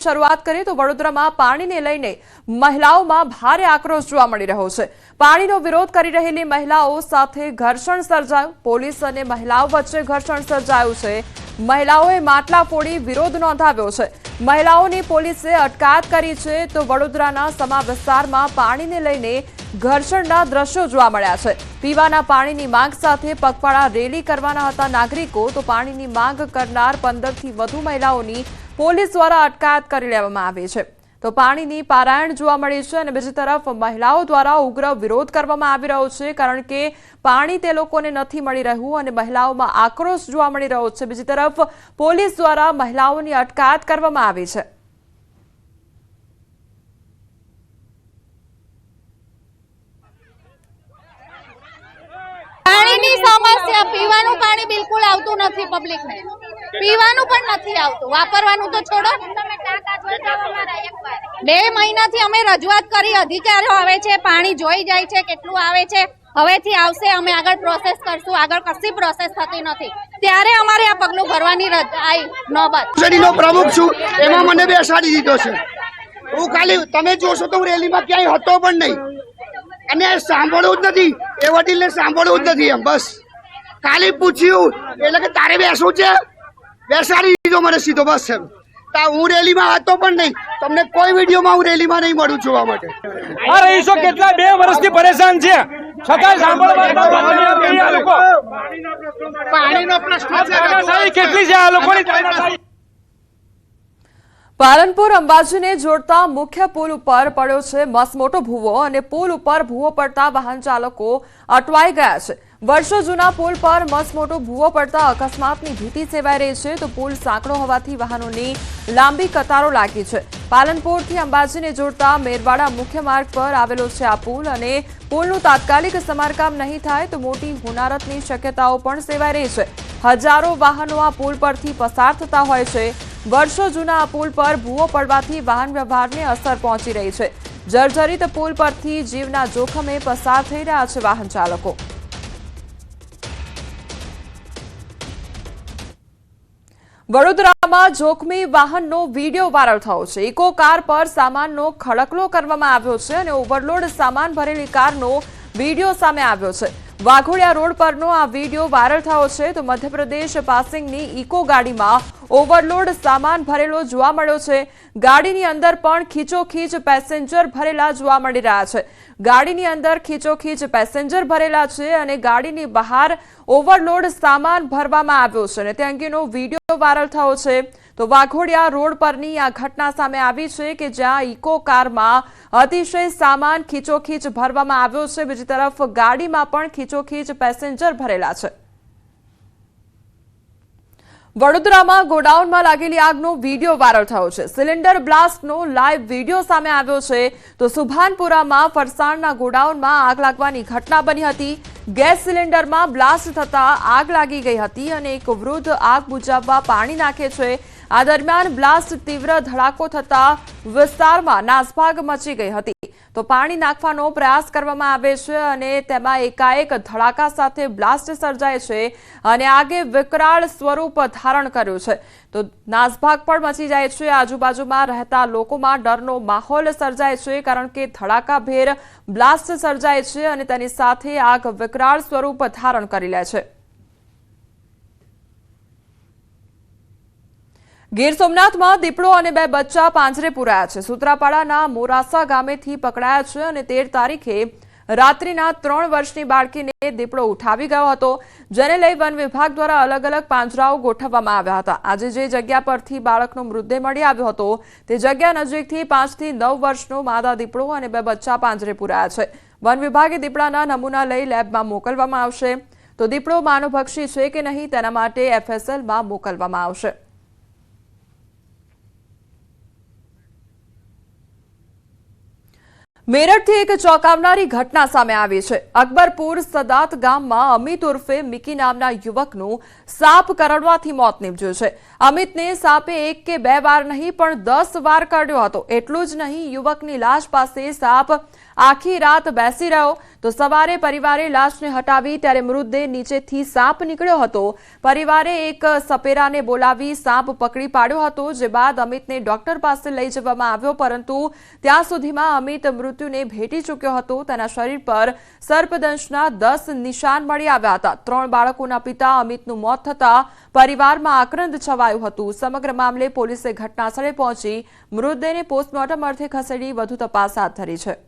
શરૂઆત કરીએ તો વડોદરામાં પાણીને લઈને મહિલાઓમાં ભારે આક્રોશ જોવા મળી રહ્યો છે। પાણીનો વિરોધ કરી રહેલી મહિલાઓ સાથે ઘર્ષણ સર્જાયું। પોલીસ અને મહિલાઓ વચ્ચે ઘર્ષણ સર્જાયું છે। મહિલાઓએ માટલા ફોડી વિરોધ નોંધાવ્યો છે। મહિલાઓની પોલીસે અટકાયત કરી છે તો વડોદરાના સમા વિસ્તારમાં પાણીને લઈને ઘર્ષણના દ્રશ્યો જોવા મળ્યા છે। પીવાના પાણીની માંગ સાથે પગપાળા રેલી કરવાના હતા નાગરિકો તો પાણીની માંગ કરનાર 15 થી વધુ મહિલાઓની પોલીસ દ્વારા અટકાયત કરી લેવામાં આવી છે। તો પાણીની પારાયણ જોવા મળી છે અને બીજી તરફ મહિલાઓ દ્વારા ઉગ્ર વિરોધ કરવામાં આવી રહ્યો છે કારણ કે પાણી તે લોકોને નથી મળી રહ્યું અને મહિલાઓમાં આક્રોશ જોવા મળી રહ્યો છે। બીજી તરફ પોલીસ દ્વારા મહિલાઓની અટકાયત કરવામાં આવી છે। પાણીની સમસ્યા પીવાનું પાણી બિલકુલ આવતું નથી પબ્લિકને પીવાનું પણ નથી આવતું વાપરવાનું તો છોડો 2 મહિનાથી અમે રજૂઆત કરી અધિકારીઓ આવે છે પાણી જોઈ જાય છે કેટલું આવે છે હવેથી આવશે અમે આગળ પ્રોસેસ કરશું આગળ કશી પ્રોસેસ થતી નથી ત્યારે અમારે આ પગલું ભરવાની નોબત શેરીનો પ્રમુખ છું એમાં મને બેસાડી દીધો છે હું ખાલી તમે જોશો તો રેલીમાં ક્યાંય હતો પણ નહીં અને સાંભળવું જ નથી એ વડીલને સાંભળવું જ નથી એમ બસ ખાલી પૂછ્યું એટલે કે તારે બેસવું છે બેસાડી દીધો મને સીધો બસ એમ હું રેલીમાં હતો પણ નહીં તમને કોઈ વિડીયોમાં હું રેલીમાં નહીં મળું છું આ માટે આ રહીશો કેટલા 2 વર્ષથી પરેશાન છે છતાં સાંભળવા લોકો પાણીનો પ્રશ્ન છે કેટલી છે આ લોકોની પાલનપુર અંબાજીને જોડતા મુખ્ય પુલ ઉપર પડ્યો છે મસમોટો ભૂવો અને પુલ ઉપર ભૂવો પડતા વાહન ચાલકો અટવાઈ ગયા છે। વર્ષો જૂના પુલ પર મસમોટો ભૂવો પડતા અકસ્માતની ભીતિ સેવાઈ રહી છે તો પુલ સાંકડો હોવાથી વાહનોની લાંબી કતારો લાગી છે। પાલનપુરથી અંબાજીને જોડતા મેરવાડા મુખ્ય માર્ગ પર આવેલો છે આ પુલ અને પુલનું તાત્કાલિક સમારકામ નહીં થાય તો મોટી હોનારતની શક્યતાઓ પણ સેવાઈ રહી છે। હજારો વાહનો આ પુલ પરથી પસાર થતા હોય છે। વર્ષો જૂના આ પુલ પર ભૂવો પડવાથી વાહન વ્યવહારને અસર પહોંચી રહી છે। જર્જરિત પુલ પરથી જીવના જોખમે પસાર થઈ રહ્યા છે વાહન ચાલકો। વડોદરામાં જોખમી વાહનનો વિડીયો વાયરલ થયો છે। ઇકો કાર પર સામાનનો ખડકલો કરવામાં આવ્યો છે અને ઓવરલોડ સામાન ભરેલી કારનો વિડીયો સામે આવ્યો છે। વાઘોડિયા રોડ પરનો આ વિડીયો વાયરલ થયો છે તો મધ્યપ્રદેશ પાસિંગની ઇકો ગાડીમાં ઓવરલોડ સામાન ભરેલો જોવા મળ્યો છે। ગાડીની અંદર પણ ખીચોખીચ પેસેન્જર ભરેલા જોવા મળી રહ્યા છે। ગાડીની અંદર ખીચોખીચ પેસેન્જર ભરેલા છે અને ગાડીની બહાર ઓવરલોડ સામાન ભરવામાં આવ્યો છે અને તે અંગેનો વિડીયો વાયરલ થયો છે। તો વાઘોડિયા રોડ પરની આ ઘટના સામે આવી છે કે જ્યાં ઇકો કારમાં અતિશય સામાન ખીચોખીચ ભરવામાં આવ્યો છે। બીજી તરફ ગાડીમાં પણ ખીચોખીચ પેસેન્જર ભરેલા છે। વડોદરામાં ગોડાઉનમાં લાગેલી આગનો વિડીયો વાયરલ થયો છે। સિલિન્ડર બ્લાસ્ટનો લાઈવ વિડીયો સામે આવ્યો છે તો સુભાનપુરામાં ફરસાણના ગોડાઉનમાં આગ લાગવાની ઘટના બની હતી। ગેસ સિલિન્ડરમાં બ્લાસ્ટ થતા આગ લાગી ગઈ હતી અને એક વૃદ્ધ આગ બુઝાવવા પાણી નાખે છે। આ દરમિયાન બ્લાસ્ટ તીવ્ર ધડાકો થતા વિસ્તારમાં નાસભાગ મચી ગઈ હતી તો પાણી નાખવાનો પ્રયાસ કરવામાં આવે છે અને તેમાં એકાએક ધડાકા સાથે બ્લાસ્ટ સર્જાય છે અને આગે વિકરાળ સ્વરૂપ ધારણ કર્યું છે તો નાસભાગ પણ મચી જાય છે। આજુબાજુમાં રહેતા લોકોમાં ડરનો માહોલ સર્જાય છે કારણ કે ધડાકાભેર બ્લાસ્ટ સર્જાય છે અને તેની સાથે આગ વિકરાળ સ્વરૂપ ધારણ કરી લે છે। ગીર સોમનાથમાં દીપડો અને 2 બચ્ચા પાંજરે પુરાયા છે। સૂત્રાપાડાના મોરાસા ગામેથી પકડાયા છે અને 13 તારીખે રાત્રિના 3 વર્ષની બાળકીને દીપડો ઉઠાવી ગયો હતો જેને લઈ વન વિભાગ દ્વારા અલગ અલગ પાંજરાઓ ગોઠવવામાં આવ્યા હતા। આજે જે જગ્યા પરથી બાળકનો મૃતદેહ મળી આવ્યો હતો તે જગ્યા નજીકથી 5 થી 9 વર્ષનો માદા દીપડો અને 2 બચ્ચા પાંજરે પુરાયા છે। વન વિભાગે દીપડાના નમૂના લઈ લેબમાં મોકલવામાં આવશે તો દીપડો માનવભક્ષી છે કે નહીં તેના માટે FSLમાં મોકલવામાં આવશે। મેરઠથી એક ચોંકાવનારી ઘટના સામે આવી છે। અકબરપુર સદાત ગામમાં અમિત ઉર્ફે મિકી નામના યુવકનું સાપ કરડવાથી મોત નીપજ્યું છે। અમિતને સાપે 1 કે 2 વાર નહીં પણ 10 વાર કરડ્યો હતો। એટલું જ નહીં યુવકની લાશ પાસે સાપ આખી રાત બેસી રહ્યો તો સવારે પરિવારે લાશને હટાવી ત્યારે મૃતદેહ નીચેથી સાપ નીકળ્યો હતો। પરિવારે એક સપેરાને બોલાવી સાપ પકડી પાડ્યો હતો, જે બાદ અમિતને ડોક્ટર પાસે લઈ જવામાં આવ્યો, પરંતુ ત્યાં સુધીમાં અમિત મૃત્યુને ભેટી ચૂક્યો હતો। તેના શરીર પર સર્પદંશના 10 નિશાન મળી આવ્યા હતા। 3 બાળકોના પિતા અમિતનું મોત થતા પરિવારમાં આક્રંદ છવાયું હતું। સમગ્ર મામલે પોલીસે ઘટનાસ્થળે પહોંચી મૃતદેહને પોસ્ટમોર્ટમ અર્થે ખસેડી વધુ તપાસ હાથ ધરી છે।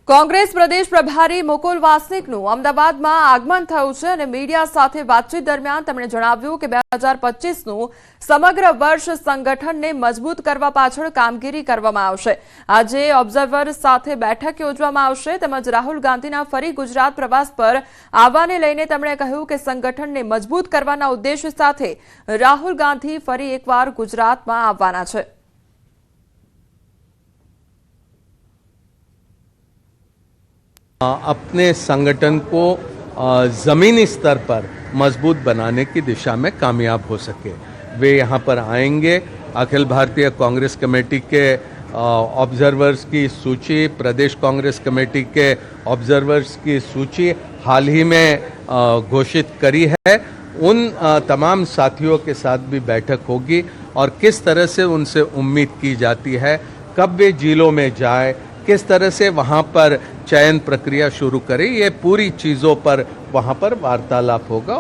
કોંગ્રેસ પ્રદેશ પ્રભારી મુકુલ વાસનિકનું અમદાવાદમાં આગમન થયું છે અને મીડિયા સાથે વાતચીત દરમિયાન તેમણે જણાવ્યું કે 2025નું સમગ્ર વર્ષ સંગઠનને મજબૂત કરવા પાછળ કામગીરી કરવામાં આવશે। આજે ઓબ્ઝર્વર સાથે બેઠક યોજવામાં આવશે તેમજ રાહુલ ગાંધીના ફરી ગુજરાત પ્રવાસ પર આવવાને લઈને તેમણે કહ્યું કે સંગઠનને મજબૂત કરવાના ઉદ્દેશ્ય સાથે રાહુલ ગાંધી ફરી એકવાર ગુજરાતમાં આવવાના છે। अपने संगठन को ज़मीनी स्तर पर मजबूत बनाने की दिशा में कामयाब हो सके। वे यहाँ पर आएंगे। अखिल भारतीय कांग्रेस कमेटी के ऑब्जर्वर्स की सूची, प्रदेश कांग्रेस कमेटी के ऑब्जर्वर्स की सूची हाल ही में घोषित करी है। उन तमाम साथियों के साथ भी बैठक होगी और किस तरह से उनसे उम्मीद की जाती है, कब वे जिलों में जाए, किस तरह से वहाँ पर चयन प्रक्रिया शुरू करें, ये पूरी चीजों पर वहाँ पर वार्तालाप होगा।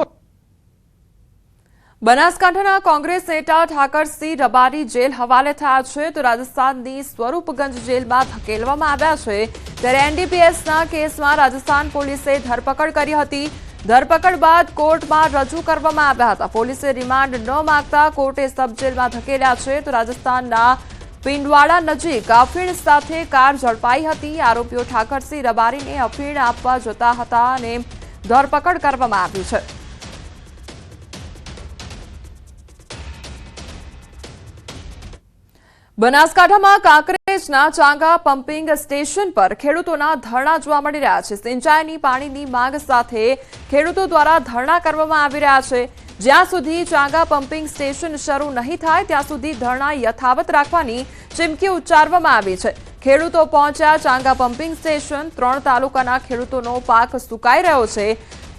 બનાસકાંઠાના કોંગ્રેસ નેતા ઠાકરસિંહ રબારી જેલ હવાલે થયા છે તો રાજસ્થાનની સ્વરૂપગંજ જેલમાં ધકેલવામાં આવ્યા છે। ત્યારે એનડીપીએસના કેસમાં રાજસ્થાન પોલીસે ધરપકડ કરી હતી। ધરપકડ બાદ કોર્ટમાં રજૂ કરવામાં આવ્યા હતા। પોલીસે રિમાન્ડ ન માંગતા કોર્ટે સબ જેલમાં ધકેલ્યા છે તો રાજસ્થાનના પિંડવાડા નજીક અફીણ સાથે કાર ઝડપાઈ હતી। આરોપીઓ ઠાકરસિંહ રબારીને અફીણ આપવા જતા હતા અને ધરપકડ કરવામાં આવી છે। બનાસકાંઠામાં કાંકરેજના ચાંગા પમ્પિંગ સ્ટેશન પર ખેડૂતોના ધરણા જોવા મળી રહ્યા છે। સિંચાઈની પાણીની માંગ સાથે ખેડૂતો દ્વારા ધરણા કરવામાં આવી રહ્યા છે। જ્યાં સુધી ચાંગા પમ્પિંગ સ્ટેશન શરૂ નહીં થાય ત્યાં સુધી ધરણા યથાવત રાખવાની ચીમકી ઉચ્ચારવામાં આવી છે। ખેડૂતો પહોંચ્યા ચાંગા પમ્પિંગ સ્ટેશન। 3 તાલુકાના ખેડૂતોનો પાક સુકાઈ રહ્યો છે।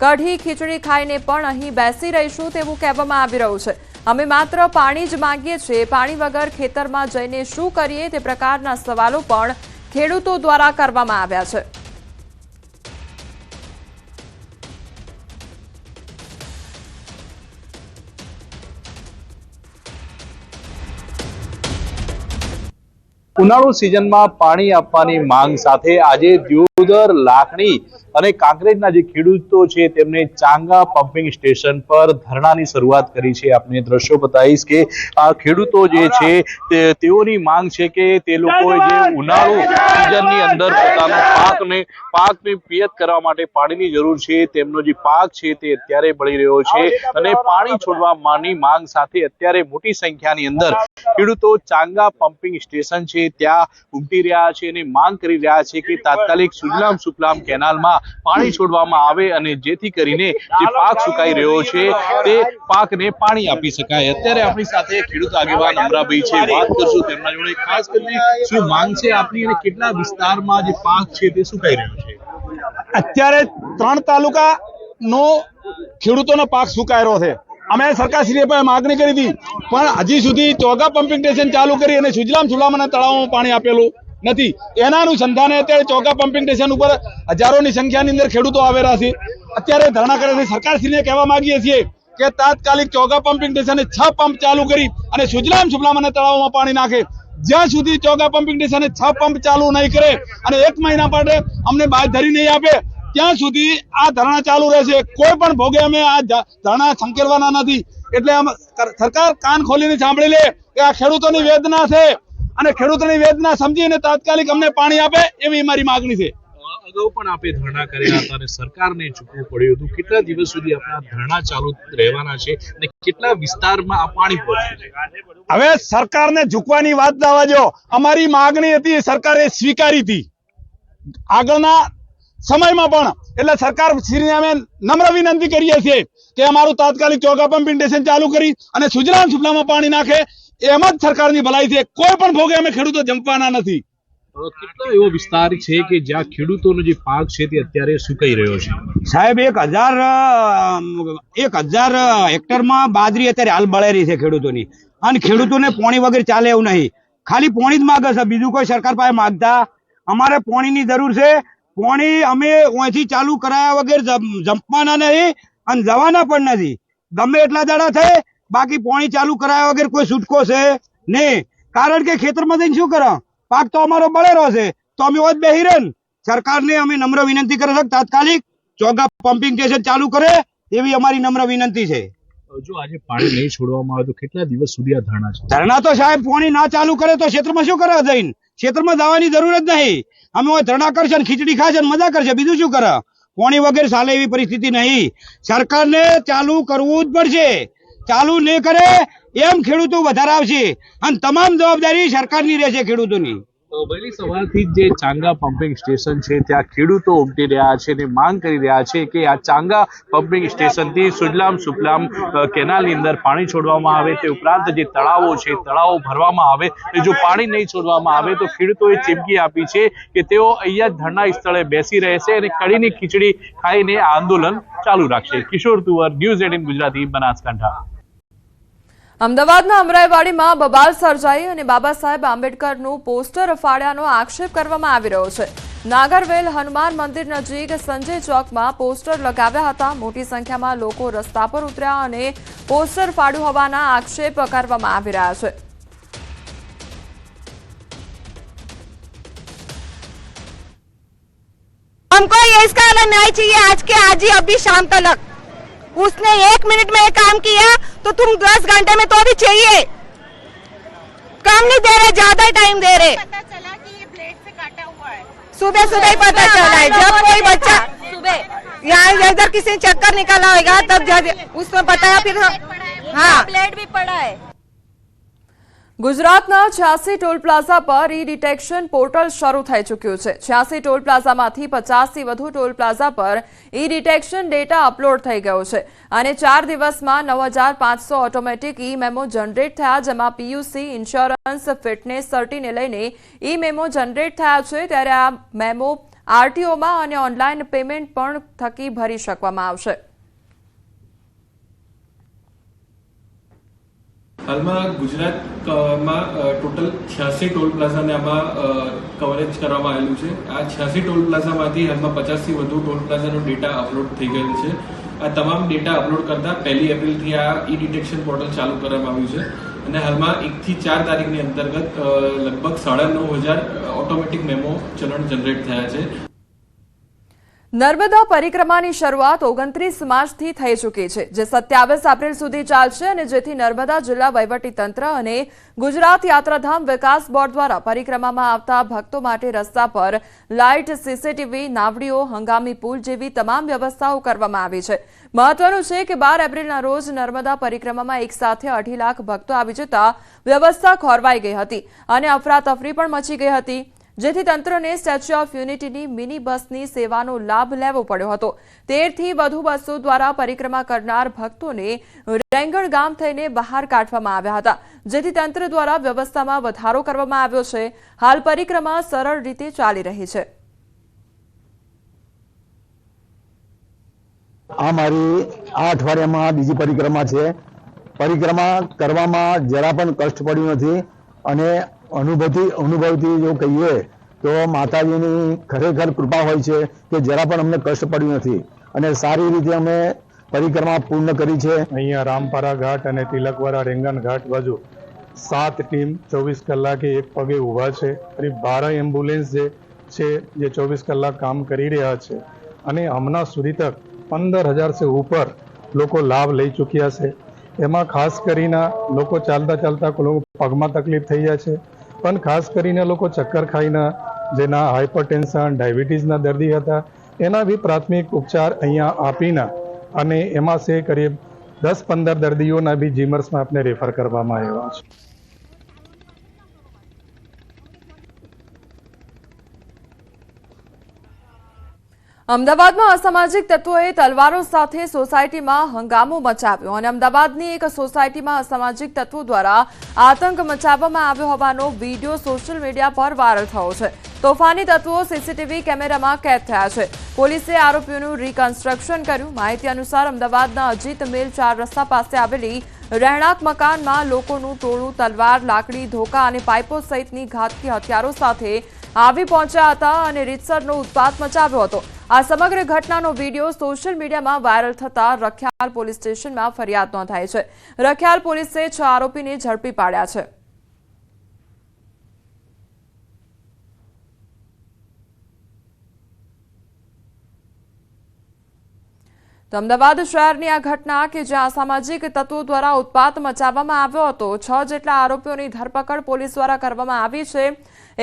કઢી ખીચડી ખાઈને પણ અહીં બેસી રહીશું તેવું કહેવામાં આવી રહ્યું છે। અમે માત્ર પાણી જ માંગીએ છીએ, પાણી વગર ખેતરમાં જઈને શું કરીએ તે પ્રકારના સવાલો પણ ખેડૂતો દ્વારા કરવામાં આવ્યા છે। ઉનાળુ સિઝનમાં પાણી આપવાની માંગ સાથે આજે દિયોદર, લાખણી અને કાંકરેજના જે ખેડૂતો છે તેમને ચાંગા પમ્પિંગ સ્ટેશન પર ધરણાની શરૂઆત કરી છે। આપને દ્રશ્યો બતાવીશ કે આ ખેડૂતો જે છે તેઓની માંગ છે કે તે લોકોએ જે ઉનાળુ સિઝનની અંદર પોતાનો પાકને પિયત કરવા માટે પાણીની જરૂર છે। તેમનો જે પાક છે તે અત્યારે બળી રહ્યો છે અને પાણી છોડવાની માંગ સાથે અત્યારે મોટી સંખ્યાની અંદર ખેડૂતો ચાંગા પમ્પિંગ સ્ટેશન છે ત્યાં ઉમટી રહ્યા છે અને માંગ કરી રહ્યા છે કે તાત્કાલિક સુજલામ સુફલામ કેનાલમાં પાણી છોડવામાં આવે અને જેથી કરીને જે પાક સુકાઈ રહ્યો છે તે પાકને પાણી આપી શકાય। અત્યારે આપણી સાથે ખેડૂત આગેવાન અમરાભાઈ છે, વાત કરશું તેમના જોડે। ખાસ કરીને શું માંગ છે આપની અને કેટલા વિસ્તારમાં જે પાક છે તે સુકાઈ રહ્યો છે? અત્યારે 3 તાલુકાનો ખેડૂતોનો પાક સુકાઈ રહ્યો છે। અમે સરકારશ્રીએ પણ માગણી કરી હતી પણ હજી સુધી ચોગા પમ્પિંગ સ્ટેશન ચાલુ કરી અને સુજલામ સુફલામના તળાવોમાં પાણી આપેલું નથી। એના અનુસંધાને અત્યારે ચોગા પમ્પિંગ સ્ટેશન ઉપર હજારોની સંખ્યાની અંદર ખેડૂતો આવેલા છે, અત્યારે ધરણા કરે છે। સરકારશ્રીને કહેવા માંગીએ છીએ કે તાત્કાલિક ચોગા પમ્પિંગ સ્ટેશને 6 પંપ ચાલુ કરી અને સુજલામ સુફલામના તળાવોમાં પાણી નાખે। જ્યાં સુધી ચોગા પમ્પિંગ સ્ટેશને 6 પંપ ચાલુ નહીં કરે અને 1 મહિના માટે અમને બાંયધરી નહીં આપે ત્યાં સુધી આ ધરણા ચાલુ રહેશે। કોઈ પણ ભોગે અમે આ ધરણા સંકેલવાના નથી। એટલે સરકાર કાન ખોલીને સાંભળી લે કે આ ખેડૂતોની વેદના છે અને ખેડૂતોની વેદના સમજીને તાત્કાલિક અમને પાણી આપે એવી મારી માંગણી છે। અગાઉ પણ આપે ધરણા કર્યા હતા અને સરકારને ઝૂકવું પડ્યું હતું। કેટલા દિવસ સુધી આપણા ધરણા ચાલુ રહેવાના છે અને કેટલા વિસ્તારમાં આ પાણી પહોંચ્યું છે? હવે સરકારને ઝૂકવાની વાત જવા દો, અમારી માંગણી હતી સરકારે સ્વીકારી હતી આગળના સમયમાં પણ। એટલે સરકાર શ્રીને અમે નમ્ર વિનંતી કરીએ છીએ કે અમારું તાત્કાલિક ચોગા પમ્પિંગ સ્ટેશન ચાલુ કરી અને સુજલામ સુફલામાં પાણી નાખે, એમ જ સરકારની ભલાઈ છે। કોઈ પણ ભોગે અમે ખેડૂતો જંપવાના નથી। કેટલો એવો વિસ્તાર છે કે જ્યાં ખેડૂતોનો જે પાક છે તે અત્યારે સુકાઈ રહ્યો છે? સાહેબ 1000 હેક્ટરમાં બાજરી અત્યારે હાલ બળેરી છે ખેડૂતોની, અને ખેડૂતોને પાણી વગર ચાલે એવું નહીં. ખાલી પાણી જ માગે છે, બીજું કોઈ સરકાર પાસે માગતા. અમારે પાણીની જરૂર છે. પાણી અમે અહીંથી ચાલુ કરાયા વગર જંપવાના નહીં અને જવાના પણ નથી. ગમે એટલા દાડા થાય, બાકી પાણી ચાલુ કરાયા વગર કોઈ છૂટકો છે નહીં. કારણ કે ખેતરમાં જઈને શું કરે, પાક તો અમારો બળેરો છે, તો અમે ઓજ બેહી રહે. સરકારને અમે નમ્ર વિનંતી કરે છે તાત્કાલિક ચોગા પમ્પિંગ સ્ટેશન ચાલુ કરે એવી અમારી નમ્ર વિનંતી છે. જો આજે પાણી નહીં છોડવામાં આવે તો કેટલા દિવસ સુધી આ ધરણા છે? ધરણા તો સાહેબ પાણી ના ચાલુ કરે તો ક્ષેત્રમાં શું કરે? જઈને ક્ષેત્રમાં જવાની જરૂર જ નહીં. અમે ધરણા કરશે ને ખીચડી ખાશે ને મજા કરશે, બીજું શું કરે? પાણી વગર ચાલે એવી પરિસ્થિતિ નહીં. સરકારને ચાલુ કરવું જ પડશે. ચાલુ નહીં કરે એમ ખેડૂતો વધારે આવશે અને તમામ જવાબદારી સરકારની રહેશે ખેડૂતોની. વહેલી સવારથી જે ચાંગા પમ્પિંગ સ્ટેશન છે ત્યાં ખેડૂતો ઉમટી રહ્યા છે અને માંગ કરી રહ્યા છે કે આ ચાંગા પમ્પિંગ સ્ટેશનથી સુજલામ સુફલામ કેનાલની અંદર પાણી છોડવામાં આવે, તે ઉપરાંત જે તળાવો છે તળાવો ભરવામાં આવે. જો પાણી નહીં છોડવામાં આવે તો ખેડૂતોએ ચીમકી આપી છે કે તેઓ અહીંયા જ ધરણા સ્થળે બેસી રહેશે અને કડીની ખીચડી ખાઈને આંદોલન ચાલુ રાખશે. કિશોર તુવર, ન્યૂઝ 18 ગુજરાતી, બનાસકાંઠા. અમદાવાદના અમરાઈવાડીમાં બબાલ સર્જાઈ અને બાબા સાહેબ આંબેડકરનું પોસ્ટર ફાડ્યાનો આક્ષેપ કરવામાં આવી રહ્યો છે. નાગરવેલ હનુમાન મંદિર નજીક સંજય ચોકમાં પોસ્ટર લગાવ્યા હતા. મોટી સંખ્યામાં લોકો રસ્તા પર ઉતર્યા અને પોસ્ટર ફાડ્યું હોવાના આક્ષેપ કરવામાં આવી રહ્યા છે. हमको ये इसका न्याय चाहिए आज के आज ही, अभी शाम तक. उसने 1 मिनट में ये काम किया तो तुम 10 घंटे में तो भी चाहिए. कम नहीं दे रहे, ज्यादा टाइम दे रहे. पता चला कि ये ब्लेड से काटा हुआ है. सुबह सुबह ही पता चला है. जब कोई बच्चा सुबह यहाँ इधर किसी ने चक्कर निकाला होगा तब उसने बताया. फिर हाँ, ब्लेड भी पड़ा है. ગુજરાતના 86 ટોલ પ્લાઝા પર ઈ ડિટેક્શન પોર્ટલ શરૂ થઈ ચૂક્યું છે. 86 ટોલ પ્લાઝામાંથી 50થી વધુ ટોલ પ્લાઝા પર ઈ ડિટેક્શન ડેટા અપલોડ થઈ ગયો છે અને 4 દિવસમાં 9500 ઓટોમેટિક ઈ મેમો જનરેટ થયા, જેમાં પીયુસી, ઇન્સ્યોરન્સ, ફિટનેસ સર્ટીને લઈને ઈ મેમો જનરેટ થયા છે. ત્યારે આ મેમો આરટીઓમાં અને ઓનલાઈન પેમેન્ટ પણ થકી ભરી શકવામાં આવશે. હાલમાં ગુજરાતમાં ટોટલ 86 ટોલ પ્લાઝાને આમાં કવરેજ કરવામાં આવેલું છે. આ 86 ટોલ પ્લાઝામાંથી હાલમાં 50થી વધુ ટોલ પ્લાઝાનો ડેટા અપલોડ થઈ ગયેલ છે. આ તમામ ડેટા અપલોડ કરતા 1 એપ્રિલથી આ ઈ ડિટેક્શન પોર્ટલ ચાલુ કરવામાં આવ્યું છે અને હાલમાં 1 થી 4 તારીખની અંતર્ગત લગભગ 9500 ઓટોમેટિક મેમો ચલણ જનરેટ થયા છે. નર્મદા પરિક્રમાની શરૂઆત 29 માર્ચથી થઈ ચૂકી છે, જે 27 એપ્રિલ સુધી ચાલશે અને જેથી નર્મદા જિલ્લા વહીવટીતંત્ર અને ગુજરાત યાત્રાધામ વિકાસ બોર્ડ દ્વારા પરિક્રમામાં આવતા ભક્તો માટે રસ્તા પર લાઇટ, સીસીટીવી, નાવડીઓ, હંગામી પુલ જેવી તમામ વ્યવસ્થાઓ કરવામાં આવી છે. મહત્વનું છે કે 12 એપ્રિલના રોજ નર્મદા પરિક્રમામાં એક સાથે 2.5 લાખ ભક્તો આવી જતા વ્યવસ્થા ખોરવાઈ ગઈ હતી અને અફરાતફરી પણ મચી ગઈ હતી, જેથી તંત્રને સ્ટેચ્યુ ઓફ યુનિટીની મિની બસની સેવાનો લાભ લેવો પડ્યો હતો. 13 થી વધુ બસો દ્વારા પરિક્રમા કરનાર ભક્તોને રેંગણ ગામ થઈને બહાર કાઢવામાં આવ્યા હતા, જેથી તંત્ર દ્વારા વ્યવસ્થામાં વધારો કરવામાં આવ્યો છે. હાલ પરિક્રમા સરળ રીતે ચાલી રહી છે. આ મારી આ અઠવાડિયામાં બીજી પરિક્રમા છે. પરિક્રમા કરવામાં જરા પણ કષ્ટ પડ્યું નથી અને અનુભવથી જો કહીએ તો માતાજીની ખરેખર કૃપા હોય છે કે જરા પણ અમને કષ્ટ પડ્યું નથી અને સારી રીતે અમે પરિક્રમા પૂર્ણ કરી છે. અહીંયા રામપારા ઘાટ અને તિલકવાડા રેંગણ ઘાટ બાજુ 7 ટીમ 24 કલાકે એક પગે ઊભા છે અને 12 એમ્બ્યુલન્સ જે છે જે 24 કલાક કામ કરી રહ્યા છે અને હમણાં સુધી તક 15,000 से ऊपर લોકો લાભ લઈ ચૂક્યા છે. એમાં ખાસ કરીને લોકો ચાલતા લોકો પગમાં તકલીફ થઈ જાય છે, પણ ખાસ કરીને લોકો ચક્કર ખાઈને જેના હાઇપરટેન્શન, ડાયાબિટીસના દર્દી હતા એના બી પ્રાથમિક ઉપચાર અહીંયા આપીને અને એમાં છે કરીબ 10-15 દર્દીઓના બી જીમર્સમાં આપણે રેફર કરવામાં આવ્યા છે. અમદાવાદમાં અસામાજિક તત્વોએ તલવારો સાથે સોસાયટીમાં હંગામો મચાવ્યો અને અમદાવાદની એક સોસાયટીમાં અસામાજિક તત્વો દ્વારા આતંક મચાવવામાં આવ્યો હોવાનો વિડીયો સોશિયલ મીડિયા પર વાયરલ થયો છે. તોફાની તત્વો સીસીટીવી કેમેરામાં કેદ થયા છે. પોલીસે આરોપીઓનું રિકન્સ્ટ્રક્શન કર્યું. માહિતી અનુસાર અમદાવાદના અજીત મિલ 4 રસ્તા પાસે આવેલી રહેણાંક મકાનમાં લોકોનું ટોળું તલવાર, લાકડી, ધોકા અને પાઇપો સહિતની ઘાતકી હથિયારો સાથે આવી પહોંચ્યા હતા અને રીતસરનો ઉત્પાત મચાવ્યો હતો. આ સમગ્ર ઘટનાનો વિડીયો સોશિયલ મીડિયામાં વાયરલ થતા રખિયાલ પોલીસ સ્ટેશનમાં ફરિયાદ નોંધાઈ છે. રખિયાલ પોલીસે 6 આરોપીને ઝડપી પાડ્યા છે. તો અમદાવાદ શહેરની આ ઘટના કે જ્યાં અસામાજિક તત્વો દ્વારા ઉત્પાત મચાવવામાં આવ્યો હતો. 6 જેટલા આરોપીઓની ધરપકડ પોલીસ દ્વારા કરવામાં આવી છે.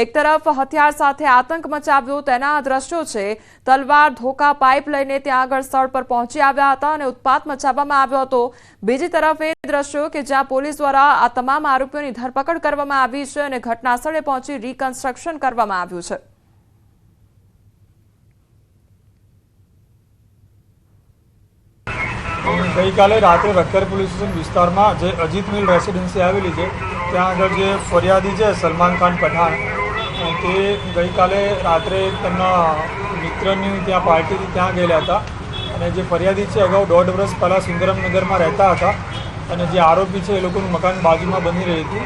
એક તરફ હથિયાર સાથે આતંક મચાવ્યો તેના આ દ્રશ્યો છે. તલવાર, ધોકા, પાઇપ લઈને ત્યાં આગળ સ્થળ પર પહોંચી આવ્યા હતા અને ઉત્પાત મચાવવામાં આવ્યો હતો. બીજી તરફ એ દ્રશ્યો કે જ્યાં પોલીસ દ્વારા આ તમામ આરોપીઓની ધરપકડ કરવામાં આવી છે અને ઘટના સ્થળે પહોંચી રિકન્સ્ટ્રક્શન કરવામાં આવ્યું છે. ગઈકાલે રાત્રે રખિયાલ પોલીસ સ્ટેશન વિસ્તારમાં જે અજીત મિલ રેસિડેન્સી આવેલી છે ત્યાં આગળ જે ફરિયાદી છે સલમાન ખાન પઠાણ, તે ગઈકાલે રાત્રે તેમના મિત્રની ત્યાં પાર્ટીથી ત્યાં ગયેલા હતા અને જે ફરિયાદી છે અગાઉ 1.5 વર્ષ પહેલાં સુંદરમનગરમાં રહેતા હતા અને જે આરોપી છે એ લોકોનું મકાન બાજુમાં બની રહી હતી.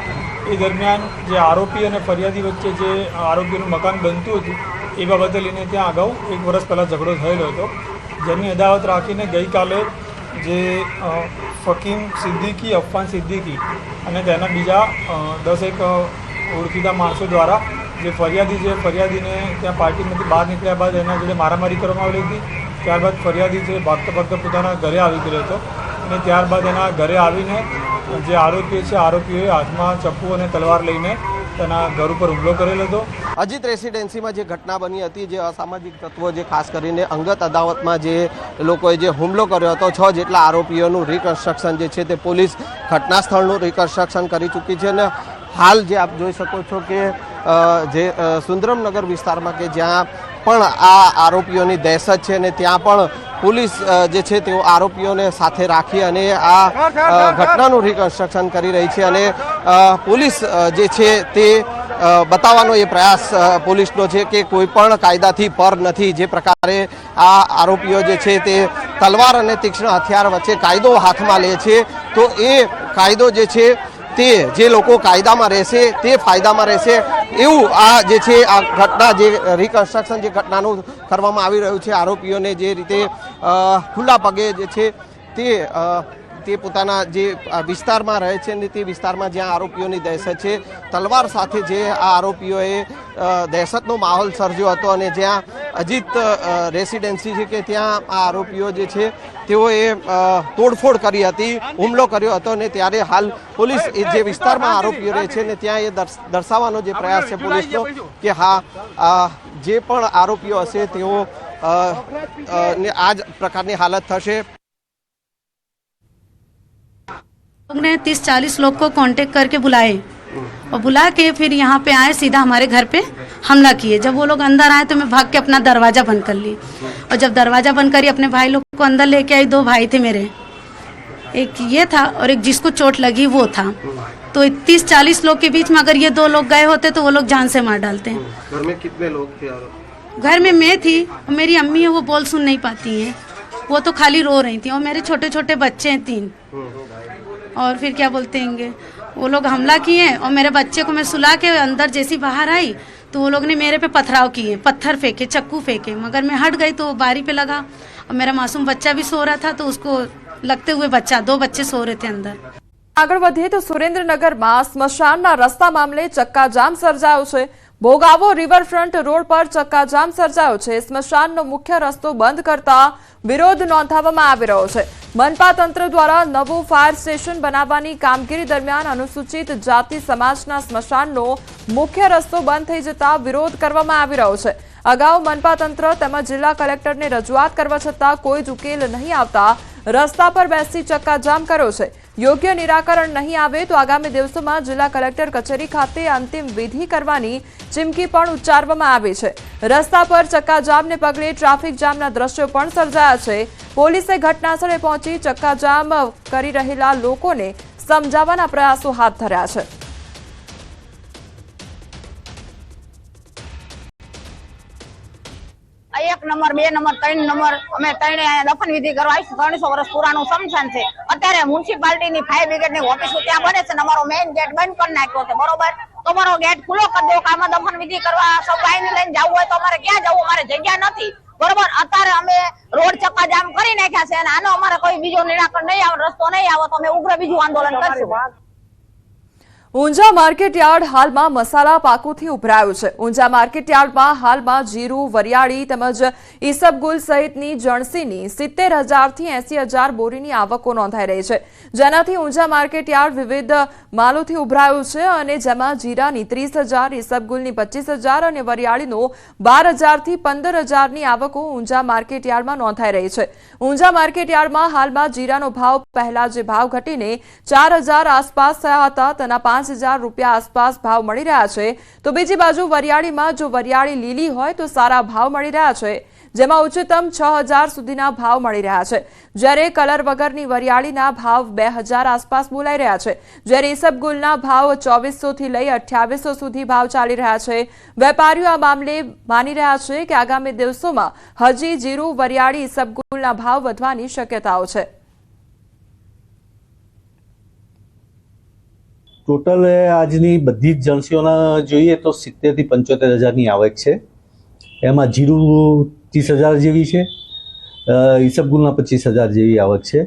એ દરમિયાન જે આરોપી અને ફરિયાદી વચ્ચે જે આરોપીનું મકાન બનતું હતું એ બાબતે લઈને ત્યાં અગાઉ 1 વર્ષ પહેલાં ઝઘડો થયેલો હતો, જેની અદાવત રાખીને ગઈકાલે જે ફકીમ સિદ્દીકી, અફવાન સિદ્દીકી અને તેના બીજા 10 ઓળખીતા માણસો દ્વારા જે ફરિયાદી છે ફરિયાદીને ત્યાં પાર્ટીમાંથી બહાર નીકળ્યા બાદ એના જોડે મારામારી કરવામાં આવેલી હતી. ત્યારબાદ ફરિયાદી છે ભાગતા ભાગતા પોતાના ઘરે આવી ગયો હતો અને ત્યારબાદ એના ઘરે આવીને જે આરોપીઓ છે આરોપીઓએ હાથમાં ચપ્પુ અને તલવાર લઈને તેના ઘર ઉપર હુમલો કરેલો હતો. અજીત રેસિડેન્સીમાં જે ઘટના બની હતી, જે અસામાજિક તત્વો જે ખાસ કરીને અંગત અદાવતમાં જે લોકોએ જે હુમલો કર્યો હતો, 6 જેટલા આરોપીઓનું રિકન્સ્ટ્રક્શન જે છે તે પોલીસ ઘટના સ્થળનું રિકન્સ્ટ્રક્શન કરી ચૂકી છે અને હાલ જે આપ જોઈ શકો છો કે જે સુંદરમનગર વિસ્તારમાં કે જ્યાં પણ આ આરોપીઓની દહેશત છે અને ત્યાં પણ પોલીસ જે છે તેઓ આરોપીઓને સાથે રાખી અને આ ઘટનાનું રિકન્સ્ટ્રક્શન કરી રહી છે અને પોલીસ જે છે તે બતાવવાનો એ પ્રયાસ પોલીસનો છે કે કોઈ પણ કાયદાથી પર નથી. જે પ્રકારે આ આરોપીઓ જે છે તે તલવાર અને તીક્ષ્ણ હથિયાર વચ્ચે કાયદો હાથમાં લે છે, તો એ કાયદો જે છે તે જે લોકો કાયદામાં રહેશે તે ફાયદામાં રહેશે એવું આ જે છે આ ઘટના જે રિકન્સ્ટ્રક્શન જે ઘટનાનું કરવામાં આવી રહ્યું છે. આરોપીઓને જે રીતે ખુલ્લા પગે જે છે તે પોતાના જે વિસ્તારમાં રહે છે ને તે વિસ્તારમાં જ્યાં આરોપીઓની દહેશત છે, તલવાર સાથે જે આ આરોપીઓએ દહેશતનો માહોલ સર્જ્યો હતો અને જ્યાં અજીત રેસિડેન્સી છે કે ત્યાં આ આરોપીઓ જે છે તેઓએ તોડફોડ કરી હતી, હુમલો કર્યો હતો અને ત્યારે હાલ પોલીસ જે વિસ્તારમાં આરોપીઓ રહે છે ને ત્યાં એ દર્શાવવાનો જે પ્રયાસ છે પોલીસનો કે હા જે પણ આરોપીઓ હશે તેઓ આ જ પ્રકારની હાલત થશે. लोग ने 30-40 लोग को कांटेक्ट करके बुलाए और बुला के फिर यहाँ पे आए, सीधा हमारे घर पे हमला किए. जब वो लोग अंदर आए तो मैं भाग के अपना दरवाज़ा बंद कर ली और जब दरवाज़ा बंद करी अपने भाई लोग को अंदर लेके आई. 2 भाई थे मेरे, एक ये था और एक जिसको चोट लगी वो था. तो 30-40 लोग के बीच में अगर ये 2 लोग गए होते तो वो लोग जान से मार डालते हैं. घर में कितने लोग थे? घर में मैं थी, मेरी अम्मी है वो बोल सुन नहीं पाती हैं, वो तो खाली रो रही थी और मेरे छोटे छोटे बच्चे हैं 3. और फिर क्या बोलते हैं, वो लोग हमला किए और मेरे बच्चे को मैं सुला के अंदर जैसी बाहर आई तो वो लोग ने मेरे पे पथराव किए, पत्थर फेंके, चक्कू फेंके, मगर मैं हट गई तो वो बारी पे लगा और मेरा मासूम बच्चा भी सो रहा था तो उसको लगते हुए बच्चा 2 बच्चे सो रहे थे अंदर. આગળ વધીએ તો સુરેન્દ્રનગરમાં સ્મશાનના રસ્તા મામલે ચક્કાજામ સર્જાયો છે. ભોગાવો રિવરફ્રન્ટ રોડ પર ચક્કાજામ સર્જાયો છે. સ્મશાનનો મુખ્ય રસ્તો બંધ કરતા વિરોધ નોંધાવવામાં આવી રહ્યો છે. મનપા તંત્ર દ્વારા નવું ફાયર સ્ટેશન બનાવવાની કામગીરી દરમિયાન અનુસૂચિત જાતિ સમાજના સ્મશાનનો મુખ્ય રસ્તો બંધ થઈ જતા વિરોધ કરવામાં આવી રહ્યો છે. અગાઉ મનપા તંત્ર તેમજ જિલ્લા કલેક્ટરને રજૂઆત કરવા છતાં કોઈ જ ઉકેલ નહીં આવતા રસ્તા પર બેસી ચક્કાજામ કર્યો છે. યોગ્ય નિરાકરણ નહીં આવે તો આગામી દિવસોમાં જિલ્લા કલેક્ટર કચેરી ખાતે અંતિમ વિધિ કરવાની ચીમકી પણ ઉચ્ચારવામાં આવી છે. રસ્તા પર ચક્કાજામને પગલે ટ્રાફિક જામના દ્રશ્યો પણ સર્જાયા છે. પોલીસે ઘટનાસ્થળે પહોંચી ચક્કાજામ કરી રહેલા લોકોને સમજાવવાના પ્રયાસો હાથ ધર્યા છે. નંબર 2 નંબર 3 નંબર અમે ત્રણે અહીંયા દફન વિધિ કરવા આવીશું. 300 વર્ષ પુરાનું સ્મશાન છે. અત્યારે મ્યુનિસિપાલિટીની ફાયર બ્રિગેડની ઓફિસો ત્યાં બને છે. અમારો મેઇન ગેટ બંધ કરી નાખ્યો છે. બરોબર, તમારો ગેટ ખુલ્લો કરી દો. આમાં દફન વિધિ કરવા સૌ આઈને લઈને જવું હોય તો અમારે ક્યાં જવું? અમારે જગ્યા નથી. બરોબર, અત્યારે અમે રોડ ચક્કાજામ કરી નાખ્યા છે અને આનો અમારે કોઈ બીજો નિરાકરણ નહીં આવે, રસ્તો નહીં આવે તો અમે ઉગ્ર બીજું આંદોલન કરશું. ઊંઝા માર્કેટયાર્ડ હાલમાં મસાલા પાકોથી ઉભરાયું છે. ઊંઝા માર્કેટયાર્ડમાં હાલમાં જીરું, વરિયાળી તેમજ ઈસબગુલ સહિતની જણસીની 70,000 થી 80,000 બોરીની આવકો નોંધાઈ રહી છે, જેનાથી ઊંઝા માર્કેટયાર્ડ વિવિધ માલોથી ઉભરાયું છે અને જેમાં જીરાની 30,000, ઈસબગુલની 25,000 અને વરિયાળીનો 12,000 થી 15,000ની આવકો ઊંઝા માર્કેટયાર્ડમાં નોંધાઈ રહી છે. ઊંઝા માર્કેટયાર્ડમાં હાલમાં જીરાનો ભાવ પહેલા જે ભાવ ઘટીને 4,000 આસપાસ થયા હતા તેના 5,000 રૂપિયા આસપાસ ભાવ મળી રહ્યા છે. તો બીજી બાજુ વરિયાળીમાં જો વરિયાળી લીલી હોય તો સારા ભાવ મળી રહ્યા છે, જેમાં ઉચ્ચતમ 6,000 સુધીના ભાવ મળી રહ્યા છે, જ્યારે કલર વગરની વરિયાળીના ભાવ 2,000 આસપાસ બોલાઈ રહ્યા છે, જ્યારે ઈસબગુલના ભાવ 2,400 થી લઈ 2,800 સુધી ભાવ ચાલી રહ્યા છે. વેપારીઓ આ મામલે માની રહ્યા છે કે આગામી દિવસોમાં હજી જીરું, વરિયાળી, ઈસબગુલના ભાવ વધવાની શક્યતાઓ છે. ટોટલ આજની બધી જ જણસીઓના જોઈએ તો 70,000 થી 75,000ની આવક છે. એમાં જીરું 30,000 જેવી છે, ઈસબગુલના 25,000 જેવી આવક છે,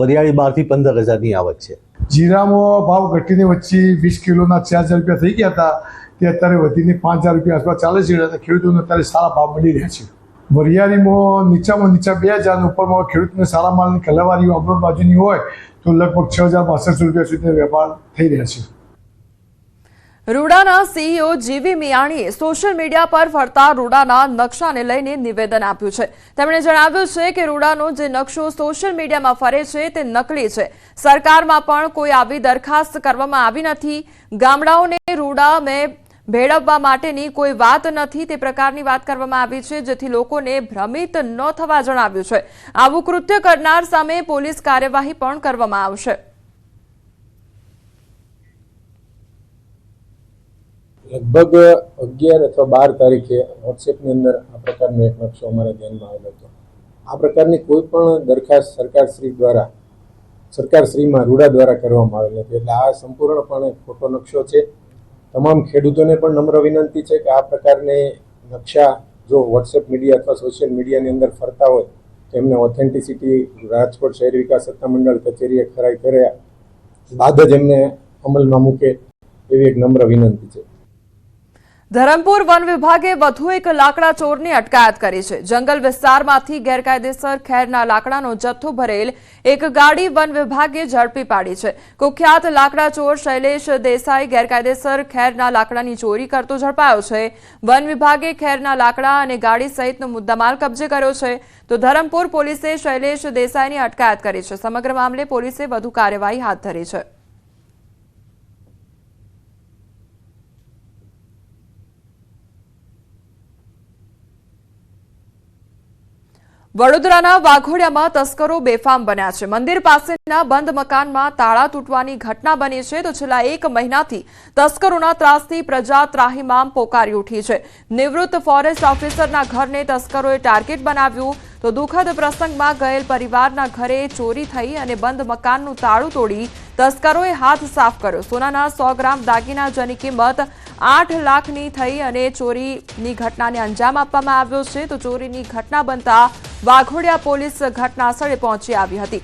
વરિયાળી 12,000 થી 15,000ની આવક છે. જીરામાં ભાવ ઘટીને વચ્ચે 20 કિલોના 4,000 રૂપિયા થઈ ગયા હતા, તે અત્યારે વધીને 5,000 રૂપિયા આસપાસ ચાલે છે અને ખેડૂતોને અત્યારે સારા ભાવ મળી રહ્યા છે. વરિયાળીમાં નીચામાં નીચા 2,000, ઉપરમાં ખેડૂતોને સારા માલની કલાવારીઓ અબરોડ બાજુની હોય તો લગભગ 6,500 રૂપિયા સુધીનો વેપાર થઈ રહ્યા છે. રૂડાના સીઈઓ જીવી મિયાણીએ સોશિયલ મીડિયા પર ફરતા રૂડાના નકશાને લઈને નિવેદન આપ્યું છે. તેમણે જણાવ્યું છે કે રૂડાનો જે નકશો સોશિયલ મીડિયામાં ફરે છે તે નકલી છે. સરકારમાં પણ કોઈ આવી દરખાસ્ત કરવામાં આવી નથી. ગામડાઓને રૂડા મેં ભેળવવા માટેની કોઈ વાત નથી, તે પ્રકારની વાત કરવામાં આવી છે, જેથી લોકોને ભ્રમિત ન થવા જણાવ્યું છે. આવું કૃત્ય કરનાર સામે પોલીસ કાર્યવાહી પણ કરવામાં આવશે. લગભગ 11 અથવા 12 તારીખે વોટ્સએપની અંદર આ પ્રકારનો એક નકશો અમારા ધ્યાનમાં આવેલો હતો. આ પ્રકારની કોઈ પણ દરખાસ્ત સરકારશ્રીમાં રૂડા દ્વારા કરવામાં આવેલ નથી. એટલે આ સંપૂર્ણપણે ખોટો નકશો છે. તમામ ખેડૂતોને પણ નમ્ર વિનંતી છે કે આ પ્રકારની નકશા જો વોટ્સએપ મીડિયા અથવા સોશિયલ મીડિયાની અંદર ફરતા હોય તો એમને ઓથેન્ટિસિટી રાજકોટ શહેર વિકાસ સત્તામંડળ કચેરીએ ખરાઈ કર્યા બાદ જ એમને અમલમાં મૂકે એવી એક નમ્ર વિનંતી છે. ધરમપુર વન વિભાગે વધુ એક લાકડા ચોરની અટકાયત કરી છે. જંગલ વિસ્તારમાંથી ગેરકાયદેસર ખેરના લાકડાનો જથ્થો ભરેલ એક ગાડી વન વિભાગે ઝડપી પાડી છે. કુખ્યાત લાકડા ચોર શૈલેષ દેસાઈ ગેરકાયદેસર ખેરના લાકડાની ચોરી કરતો ઝડપાયો છે. વન વિભાગે ખેરના લાકડા અને ગાડી સહિતનો મુદ્દામાલ કબજે કર્યો છે. તો ધરમપુર પોલીસે શૈલેષ દેસાઈની અટકાયત કરી છે. સમગ્ર મામલે પોલીસે વધુ કાર્યવાહી હાથ ધરી છે. વડોદરાના વાઘોડિયામાં તસ્કરો બેફામ બન્યા છે. મંદિર પાસેના બંધ મકાનમાં તાળા તૂટવાની ઘટના બની છે. તો છેલ્લા 1 મહિનાથી તસ્કરોના ત્રાસથી પ્રજા ત્રાહિમામ પોકારી ઉઠી છે. નિવૃત્ત ફોરેસ્ટ ઓફિસરના ઘરને તસ્કરોએ ટાર્ગેટ બનાવ્યું. તો દુઃખદ પ્રસંગમાં ગયેલ પરિવારના ઘરે ચોરી થઈ અને બંધ મકાનનું તાળું તોડી તસ્કરોએ હાથ સાફ કર્યો. સોનાના 100 ગ્રામ દાગીના જેની કિંમત 8 લાખની થઈ અને ચોરીની ઘટનાને અંજામ આપવામાં આવ્યો છે. તો ચોરીની ઘટના બનતા વાઘોડિયા પોલીસ ઘટના સ્થળે પહોંચી આવી હતી.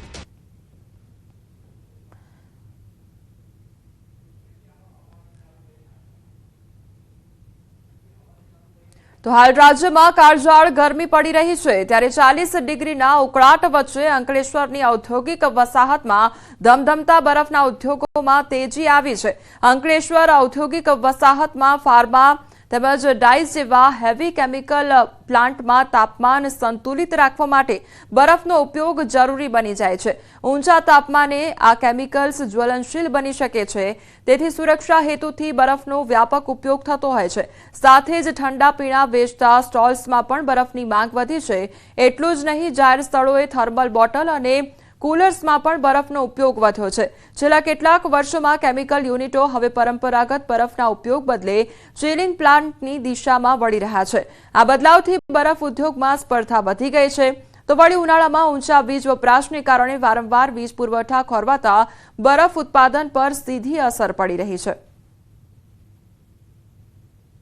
તો હાલ રાજ્યમાં કાળઝાળ ગરમી પડી રહી છે, ત્યારે 40 ડિગ્રીના ઉકળાટ વચ્ચે અંકલેશ્વરની ઔદ્યોગિક વસાહતમાં ધમધમતા બરફના ઉદ્યોગોમાં તેજી આવી છે. અંકલેશ્વર ઔદ્યોગિક વસાહતમાં ફાર્મા તેમજ ડાઇઝ જેવા હેવી કેમિકલ પ્લાન્ટમાં તાપમાન સંતુલિત રાખવા માટે બરફનો ઉપયોગ જરૂરી બની જાય છે. ઊંચા તાપમાને આ કેમિકલ્સ જ્વલનશીલ બની શકે છે, તેથી સુરક્ષા હેતુથી બરફનો વ્યાપક ઉપયોગ થતો હોય છે. સાથે જ ઠંડા પીણા વેચતા સ્ટોલ્સમાં પણ બરફની માંગ વધી છે. એટલું જ નહીં, જાહેર સ્થળોએ થર્મલ બોટલ અને કુલર્સમાં પણ બરફનો ઉપયોગ વધ્યો છે. છેલ્લા કેટલાક વર્ષોમાં કેમિકલ યુનિટો હવે પરંપરાગત બરફના ઉપયોગ બદલે ચિલિંગ પ્લાન્ટની દિશામાં વળી રહ્યા છે. આ બદલાવથી બરફ ઉદ્યોગમાં સ્પર્ધા વધી ગઈ છે. તો વળી ઉનાળામાં ઊંચા વીજ વપરાશને કારણે વારંવાર વીજ પુરવઠા ખોરવાતા બરફ ઉત્પાદન પર સીધી અસર પડી રહી છે.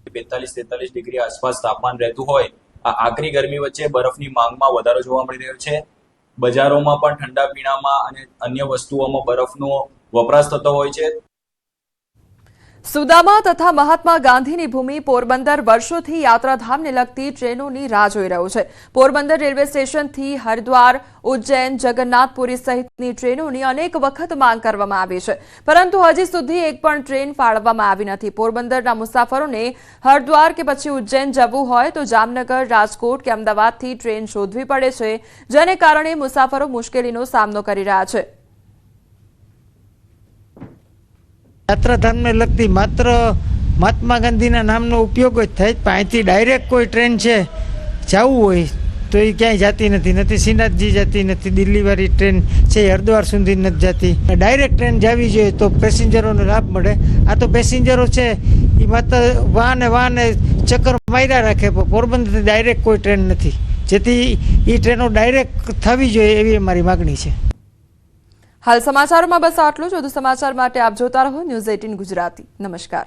42-43 ડિગ્રી આસપાસ તાપમાન રહેતું હોય આ આકરી ગરમી વચ્ચે બરફની માંગમાં વધારો જોવા મળી રહ્યો છે. બજારોમાં પણ ઠંડા પીણામાં અને અન્ય વસ્તુઓમાં બરફનો વપરાશ થતો હોય છે. સુદામા તથા મહાત્મા ગાંધીની ભૂમિ પોરબંદર વર્ષોથી યાત્રાધામને લગતી ટ્રેનોની રાહ જોઈ રહ્યું છે. પોરબંદર રેલવે સ્ટેશનથી હરિદ્વાર, ઉજ્જૈન, જગન્નાથપુરી સહિતની ટ્રેનોની અનેક વખત માંગ કરવામાં આવી છે, પરંતુ હજી સુધી એક પણ ટ્રેન ફાળવવામાં આવી નથી. પોરબંદરના મુસાફરોને હરિદ્વાર કે પછી ઉજ્જૈન જવું હોય તો જામનગર, રાજકોટ કે અમદાવાદથી ટ્રેન શોધવી પડે છે, જેને કારણે મુસાફરો મુશ્કેલીનો સામનો કરી રહ્યા છે. યાત્રાધામને લગતી માત્ર મહાત્મા ગાંધીના નામનો ઉપયોગ જ થાય. અહીંથી ડાયરેક્ટ કોઈ ટ્રેન છે જવું હોય તો એ ક્યાંય જતી નથી. શ્રીનાથજી જતી નથી, દિલ્હીવાળી ટ્રેન છે એ હરિદ્વાર સુધી નથી જતી. ડાયરેક્ટ ટ્રેન જવી જોઈએ તો પેસેન્જરોને લાભ મળે. આ તો પેસેન્જરો છે એ માત્ર વાહને ચક્કર માર્યા રાખે, પણ પોરબંદરથી ડાયરેક્ટ કોઈ ટ્રેન નથી, જેથી એ ટ્રેનો ડાયરેક્ટ થવી જોઈએ એવી અમારી માગણી છે. હાલ સમાચારોમાં બસ આટલું જ. વધુ સમાચાર માટે આપ જોતા રહો ન્યૂઝ 18 ગુજરાતી. નમસ્કાર.